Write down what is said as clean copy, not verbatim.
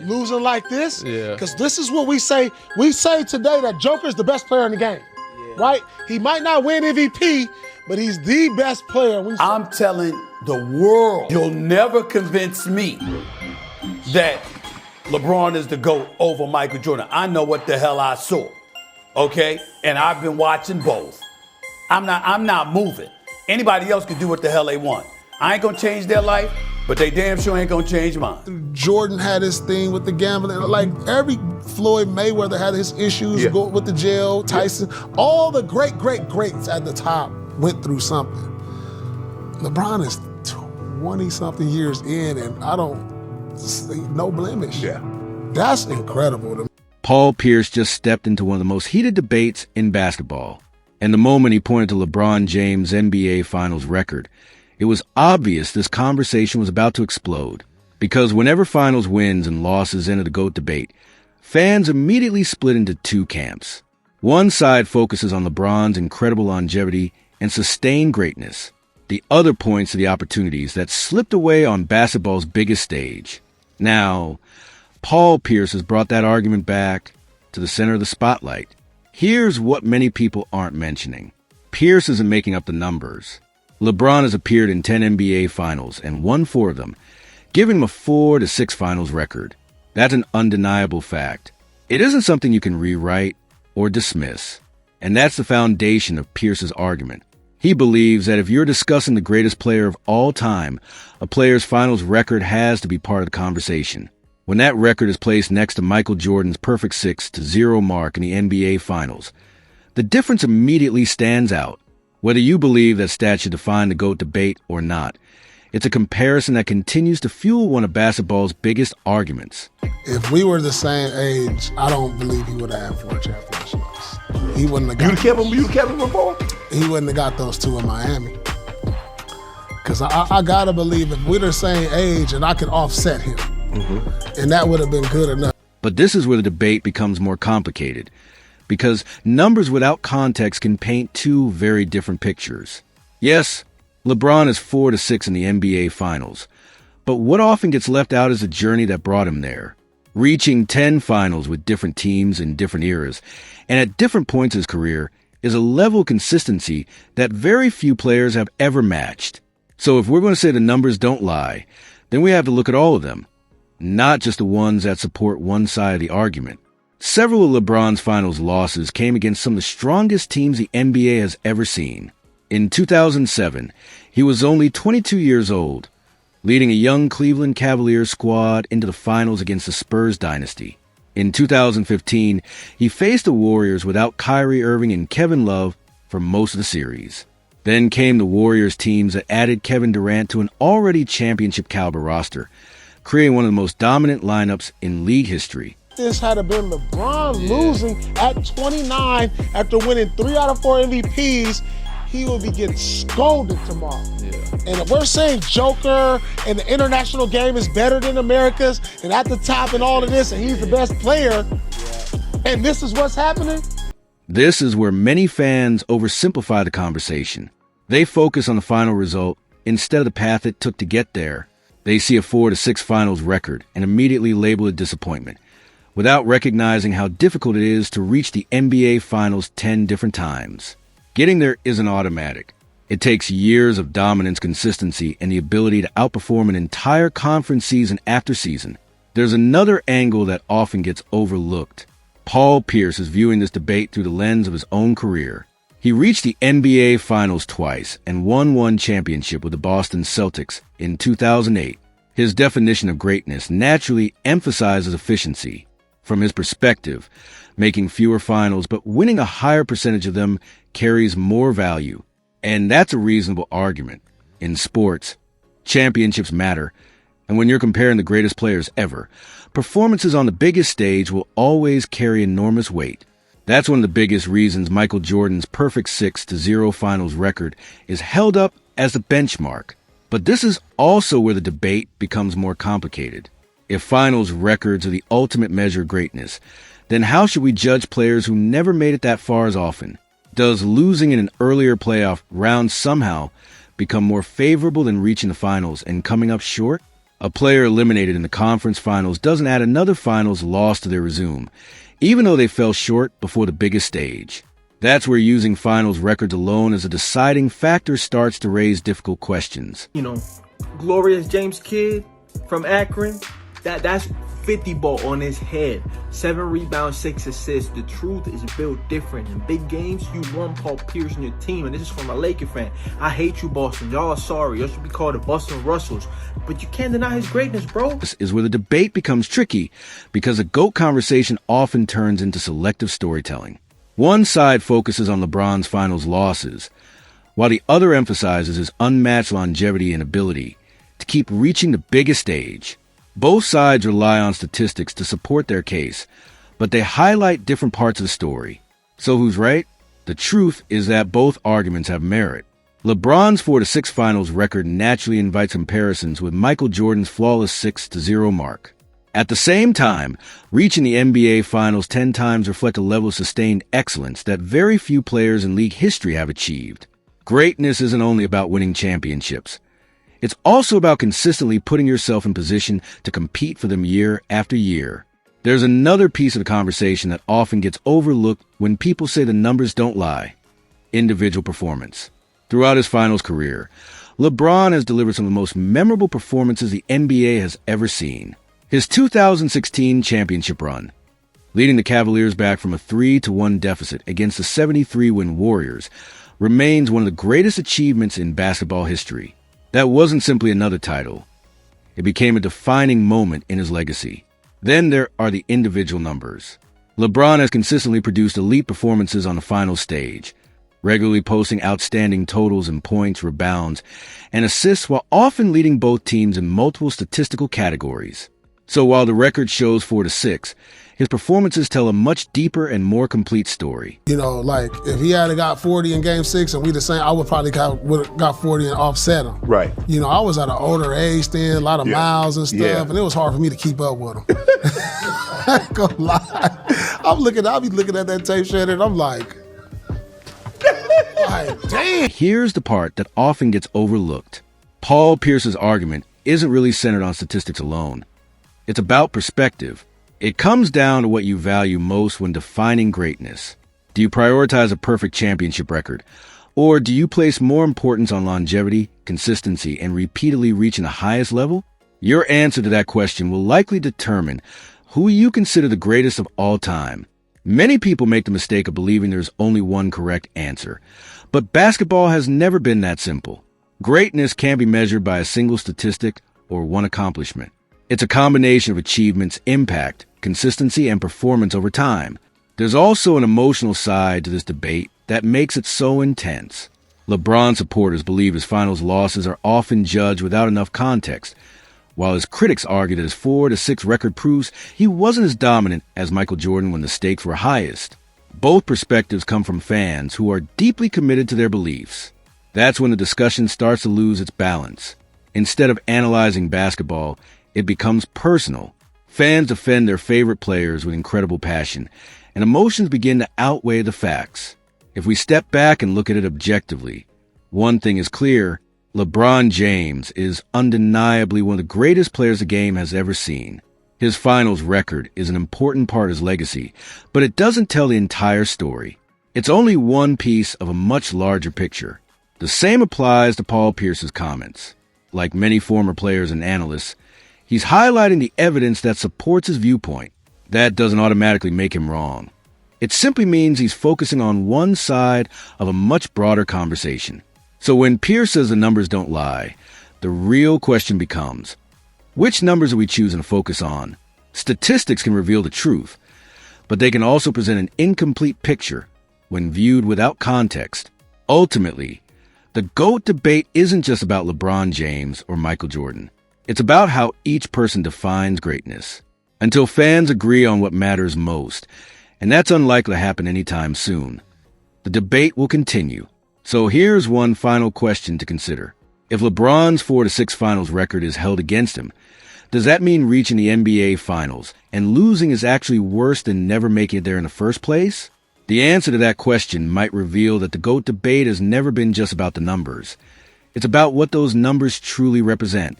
losing like this. Yeah. Because this is what we say. We say today that Joker's the best player in the game, right? He might not win MVP, but he's the best player. I'm telling the world, you'll never convince me that LeBron is the GOAT over Michael Jordan. I know what the hell I saw, okay? And I've been watching both. I'm not moving. Anybody else can do what the hell they want. I ain't gonna change their life, but they damn sure ain't gonna change mine. Jordan had his thing with the gambling. Like every Floyd Mayweather had his issues going with the jail, Tyson. All the greats at the top went through something. LeBron is 20-something years in, and I don't see no blemish. Yeah. That's incredible to me. Paul Pierce just stepped into one of the most heated debates in basketball. And the moment he pointed to LeBron James' NBA Finals record, it was obvious this conversation was about to explode. Because whenever Finals wins and losses enter the GOAT debate, fans immediately split into two camps. One side focuses on LeBron's incredible longevity and sustained greatness. The other points to the opportunities that slipped away on basketball's biggest stage. Now, Paul Pierce has brought that argument back to the center of the spotlight. Here's what many people aren't mentioning. Pierce isn't making up the numbers. LeBron has appeared in 10 NBA Finals and won 4 of them, giving him a 4-6 Finals record. That's an undeniable fact. It isn't something you can rewrite or dismiss. And that's the foundation of Pierce's argument. He believes that if you're discussing the greatest player of all time, a player's Finals record has to be part of the conversation. When that record is placed next to Michael Jordan's perfect 6-0 mark in the NBA Finals, the difference immediately stands out. Whether you believe that stat should define the GOAT debate or not, it's a comparison that continues to fuel one of basketball's biggest arguments. If we were the same age, I don't believe he would have had 4 championships. He wouldn't have got You kept him before? He wouldn't have got those 2 in Miami. Because I got to believe if we're the same age and I could offset him, and that would have been good enough. But this is where the debate becomes more complicated, because numbers without context can paint 2 very different pictures. Yes, LeBron is 4-6 in the NBA Finals, but what often gets left out is the journey that brought him there. Reaching 10 finals with different teams in different eras, and at different points in his career, is a level of consistency that very few players have ever matched. So if we're going to say the numbers don't lie, then we have to look at all of them, not just the ones that support one side of the argument. Several of LeBron's Finals losses came against some of the strongest teams the NBA has ever seen. In 2007, he was only 22 years old, leading a young Cleveland Cavaliers squad into the Finals against the Spurs dynasty. In 2015, he faced the Warriors without Kyrie Irving and Kevin Love for most of the series. Then came the Warriors teams that added Kevin Durant to an already championship-caliber roster, creating one of the most dominant lineups in league history. This had been LeBron losing at 29 after winning 3 out of 4 MVPs, he will be getting scolded tomorrow. And if we're saying Joker and the international game is better than America's and at the top and all of this and he's the best player, and this is what's happening? This is where many fans oversimplify the conversation. They focus on the final result instead of the path it took to get there. They see a 4-6 Finals record and immediately label it disappointment, without recognizing how difficult it is to reach the NBA Finals 10 different times. Getting there isn't automatic. It takes years of dominance, consistency, and the ability to outperform an entire conference season after season. There's another angle that often gets overlooked. Paul Pierce is viewing this debate through the lens of his own career. He reached the NBA Finals twice and won one championship with the Boston Celtics in 2008. His definition of greatness naturally emphasizes efficiency. From his perspective, making fewer finals but winning a higher percentage of them carries more value. And that's a reasonable argument. In sports, championships matter. And when you're comparing the greatest players ever, performances on the biggest stage will always carry enormous weight. That's one of the biggest reasons Michael Jordan's perfect 6-0 Finals record is held up as the benchmark. But this is also where the debate becomes more complicated. If Finals records are the ultimate measure of greatness, then how should we judge players who never made it that far as often? Does losing in an earlier playoff round somehow become more favorable than reaching the finals and coming up short? A player eliminated in the conference finals doesn't add another finals loss to their resume, even though they fell short before the biggest stage. That's where using finals records alone as a deciding factor starts to raise difficult questions. Glorious James kid from Akron, that's 50 ball on his head. 7 rebounds, 6 assists. The truth is built different. In big games, you want Paul Pierce in your team, and this is from a Laker fan. I hate you, Boston. Y'all are sorry. Y'all should be called the Boston Russells. But you can't deny his greatness, bro. This is where the debate becomes tricky, because the GOAT conversation often turns into selective storytelling. One side focuses on LeBron's finals losses, while the other emphasizes his unmatched longevity and ability to keep reaching the biggest stage. Both sides rely on statistics to support their case, but they highlight different parts of the story. So who's right? The truth is that both arguments have merit. LeBron's 4-6 finals record naturally invites comparisons with Michael Jordan's flawless 6-0 mark. At the same time, reaching the NBA Finals 10 times reflects a level of sustained excellence that very few players in league history have achieved. Greatness isn't only about winning championships. It's also about consistently putting yourself in position to compete for them year after year. There's another piece of the conversation that often gets overlooked when people say the numbers don't lie: individual performance. Throughout his finals career, LeBron has delivered some of the most memorable performances the NBA has ever seen. His 2016 championship run, leading the Cavaliers back from a 3-1 deficit against the 73-win Warriors, remains one of the greatest achievements in basketball history. That wasn't simply another title. It became a defining moment in his legacy. Then there are the individual numbers. LeBron has consistently produced elite performances on the final stage, regularly posting outstanding totals in points, rebounds, and assists while often leading both teams in multiple statistical categories. So while the record shows 4-6, his performances tell a much deeper and more complete story. If he had got 40 in Game 6 and we the same, I would probably got 40 and offset him. Right. I was at an older age then, a lot of miles and stuff, and it was hard for me to keep up with him. I ain't gonna lie. I'll be looking at that tape shredder and I'm like, damn. Here's the part that often gets overlooked. Paul Pierce's argument isn't really centered on statistics alone. It's about perspective. It comes down to what you value most when defining greatness. Do you prioritize a perfect championship record? Or do you place more importance on longevity, consistency, and repeatedly reaching the highest level? Your answer to that question will likely determine who you consider the greatest of all time. Many people make the mistake of believing there's only one correct answer. But basketball has never been that simple. Greatness can't be measured by a single statistic or one accomplishment. It's a combination of achievements, impact, consistency, and performance over time. There's also an emotional side to this debate that makes it so intense. LeBron supporters believe his finals losses are often judged without enough context, while his critics argue that his 4-6 record proves he wasn't as dominant as Michael Jordan when the stakes were highest. Both perspectives come from fans who are deeply committed to their beliefs. That's when the discussion starts to lose its balance. Instead of analyzing basketball, it becomes personal. Fans defend their favorite players with incredible passion, and emotions begin to outweigh the facts. If we step back and look at it objectively, one thing is clear: LeBron James is undeniably one of the greatest players the game has ever seen. His finals record is an important part of his legacy, but it doesn't tell the entire story. It's only one piece of a much larger picture. The same applies to Paul Pierce's comments. Like many former players and analysts, he's highlighting the evidence that supports his viewpoint. That doesn't automatically make him wrong. It simply means he's focusing on one side of a much broader conversation. So when Pierce says the numbers don't lie, the real question becomes, which numbers are we choosing to focus on? Statistics can reveal the truth, but they can also present an incomplete picture when viewed without context. Ultimately, the GOAT debate isn't just about LeBron James or Michael Jordan. It's about how each person defines greatness. Until fans agree on what matters most, and that's unlikely to happen anytime soon, the debate will continue. So here's one final question to consider. If LeBron's 4-6 finals record is held against him, does that mean reaching the NBA Finals and losing is actually worse than never making it there in the first place? The answer to that question might reveal that the GOAT debate has never been just about the numbers. It's about what those numbers truly represent.